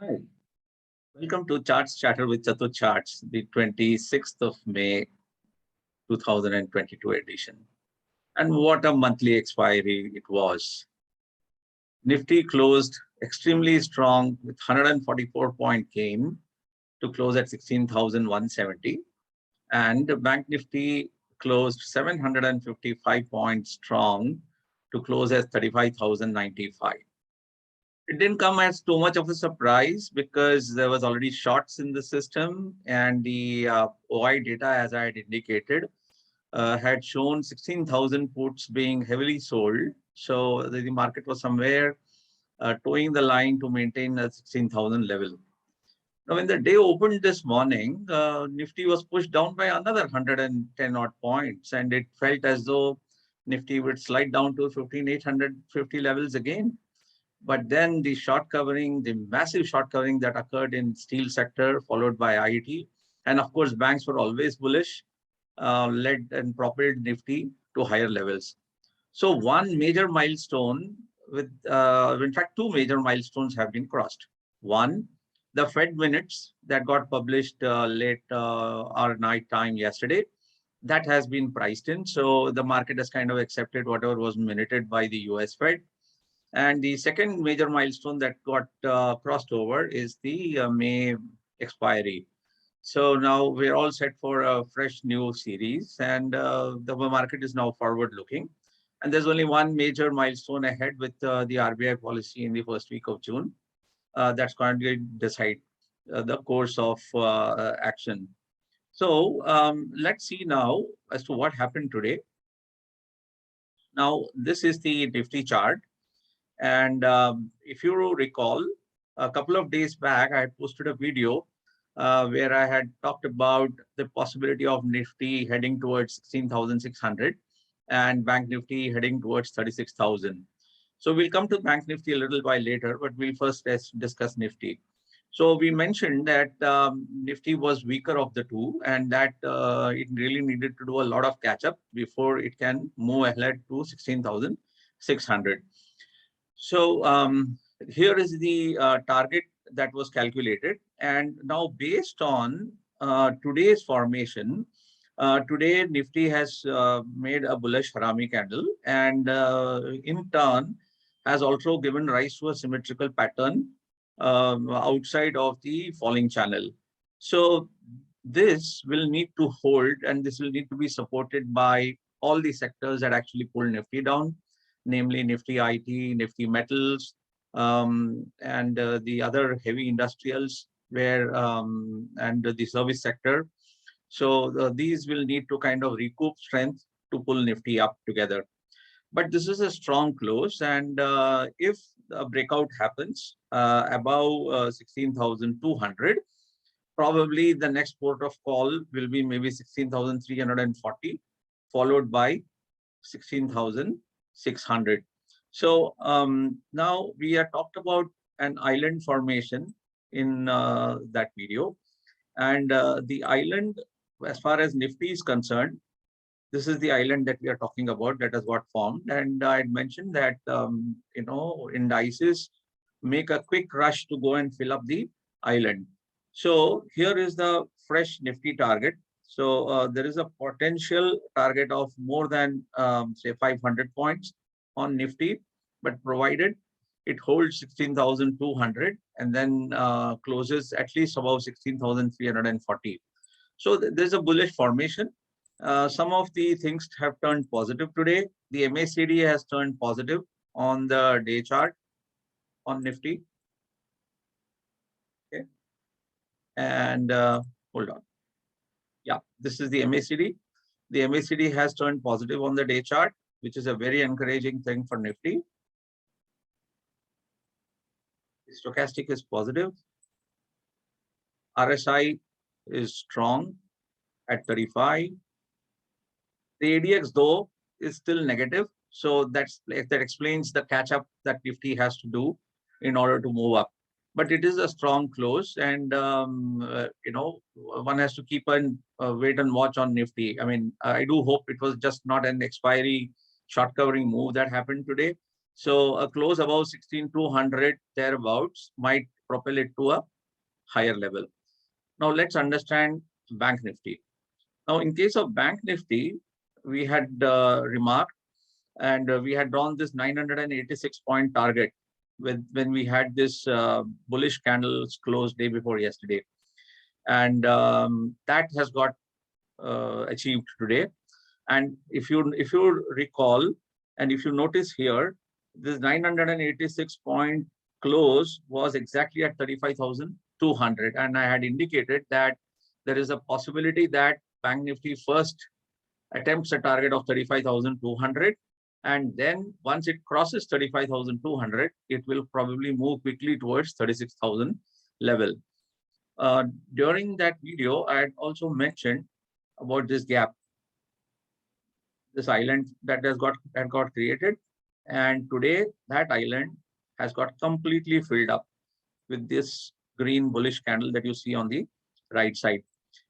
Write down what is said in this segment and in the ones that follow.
Hi, welcome to Charts Chatter with Chatur Charts, the 26th of May 2022 edition. And what a monthly expiry it was. Nifty closed extremely strong with 144-point gain to close at 16,170. And the Bank Nifty closed 755 points strong to close at 35,095. It didn't come as too much of a surprise because there was already shorts in the system, and the OI data, as I had indicated, had shown 16,000 puts being heavily sold. So the market was somewhere towing the line to maintain a 16,000 level. Now, when the day opened this morning, Nifty was pushed down by another 110 odd points, and it felt as though Nifty would slide down to 15,850 levels again. But then the short covering, the massive short covering that occurred in steel sector, followed by IT, and of course, banks were always bullish, led and propelled Nifty to higher levels. So one major milestone with, in fact, two major milestones have been crossed. One, the Fed minutes that got published late our night time yesterday, that has been priced in. So the market has kind of accepted whatever was minuted by the US Fed. And the second major milestone that got crossed over is the May expiry. So now we're all set for a fresh new series, and the market is now forward looking. And there's only one major milestone ahead with the RBI policy in the first week of June. That's going to decide the course of action. So let's see now as to what happened today. Now, this is the Nifty chart. And if you recall, a couple of days back, I posted a video where I had talked about the possibility of Nifty heading towards 16,600 and Bank Nifty heading towards 36,000. So we'll come to Bank Nifty a little while later, but we'll first discuss Nifty. So we mentioned that Nifty was weaker of the two, and that it really needed to do a lot of catch up before it can move ahead to 16,600. So here is the target that was calculated. And now based on today's formation, today Nifty has made a bullish Harami candle, and in turn has also given rise to a symmetrical pattern outside of the falling channel. So this will need to hold, and this will need to be supported by all the sectors that actually pull Nifty down, namely Nifty IT, Nifty Metals, and the other heavy industrials, and the service sector. So these will need to kind of recoup strength to pull Nifty up together. But this is a strong close, and if a breakout happens above 16,200, probably the next port of call will be maybe 16,340, followed by 16,600. So now we have talked about an island formation in that video, and the island, as far as Nifty is concerned, this is the island that we are talking about that has got formed. And I had mentioned that indices make a quick rush to go and fill up the island. So here is the fresh Nifty target. So there is a potential target of more than say 500 points on Nifty, but provided it holds 16,200 and then closes at least above 16,340. So there's a bullish formation. Some of the things have turned positive today. The MACD has turned positive on the day chart on Nifty. Okay. And hold on. Yeah, this is the MACD. The MACD has turned positive on the day chart, which is a very encouraging thing for Nifty. The stochastic is positive. RSI is strong at 35. The ADX, though, is still negative. So that explains the catch up that Nifty has to do in order to move up. But it is a strong close, and one has to keep a wait and watch on Nifty. I mean, I do hope it was just not an expiry short covering move that happened today. So a close above 16,200 thereabouts might propel it to a higher level. Now let's understand Bank Nifty. Now in case of Bank Nifty, we had remarked and we had drawn this 986 point target when we had this bullish candles close day before yesterday. And that has got achieved today. And if you recall, and if you notice here, this 986 point close was exactly at 35,200. And I had indicated that there is a possibility that Bank Nifty first attempts a target of 35,200. And then once it crosses 35,200, it will probably move quickly towards 36,000 level. During that video, I had also mentioned about this gap, this island that had got created. And today that island has got completely filled up with this green bullish candle that you see on the right side.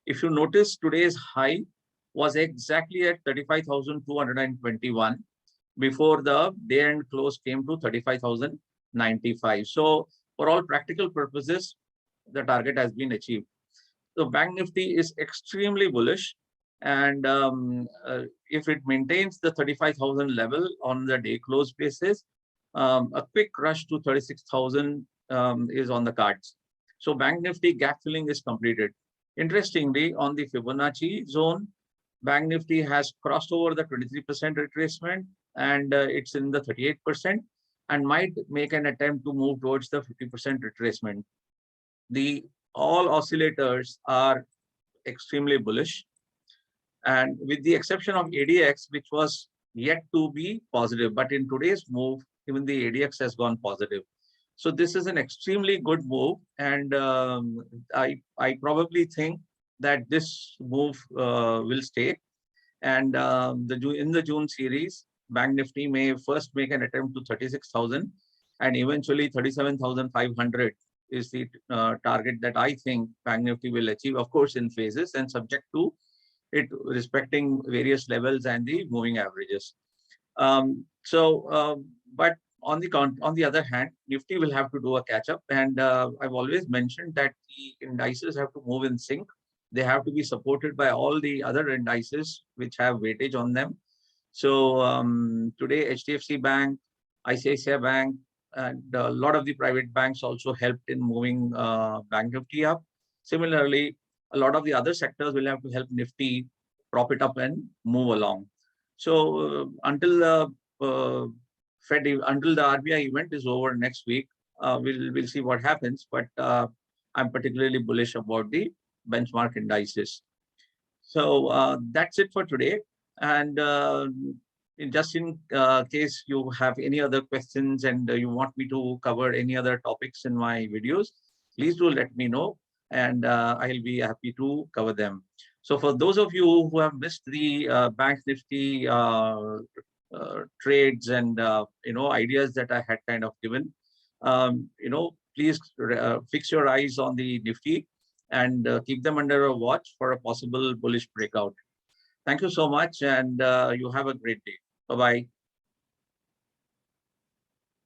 If you notice, today's high was exactly at 35,221 before the day end close came to 35,095. So for all practical purposes, the target has been achieved. So Bank Nifty is extremely bullish. And if it maintains the 35,000 level on the day close basis, a quick rush to 36,000 is on the cards. So Bank Nifty gap filling is completed. Interestingly, on the Fibonacci zone, Bank Nifty has crossed over the 23% retracement and it's in the 38% and might make an attempt to move towards the 50% retracement. All oscillators are extremely bullish. And with the exception of ADX, which was yet to be positive, but in today's move, even the ADX has gone positive. So this is an extremely good move. And I probably think that this move will stay. And in the June series, Bank Nifty may first make an attempt to 36,000 and eventually 37,500 is the target that I think Bank Nifty will achieve, of course, in phases and subject to it respecting various levels and the moving averages. But on the other hand, Nifty will have to do a catch up. And I've always mentioned that the indices have to move in sync. They have to be supported by all the other indices which have weightage on them. So today, HDFC Bank, ICICI Bank, and a lot of the private banks also helped in moving Bank Nifty up. Similarly, a lot of the other sectors will have to help Nifty prop it up and move along. So until the RBI event is over next week, we'll see what happens. But I'm particularly bullish about the benchmark indices. So that's it for today. And just in case you have any other questions and you want me to cover any other topics in my videos, please do let me know. And I'll be happy to cover them. So for those of you who have missed the Bank Nifty trades and ideas that I had kind of given, please fix your eyes on the Nifty and keep them under a watch for a possible bullish breakout. Thank you so much, and you have a great day. Bye-bye.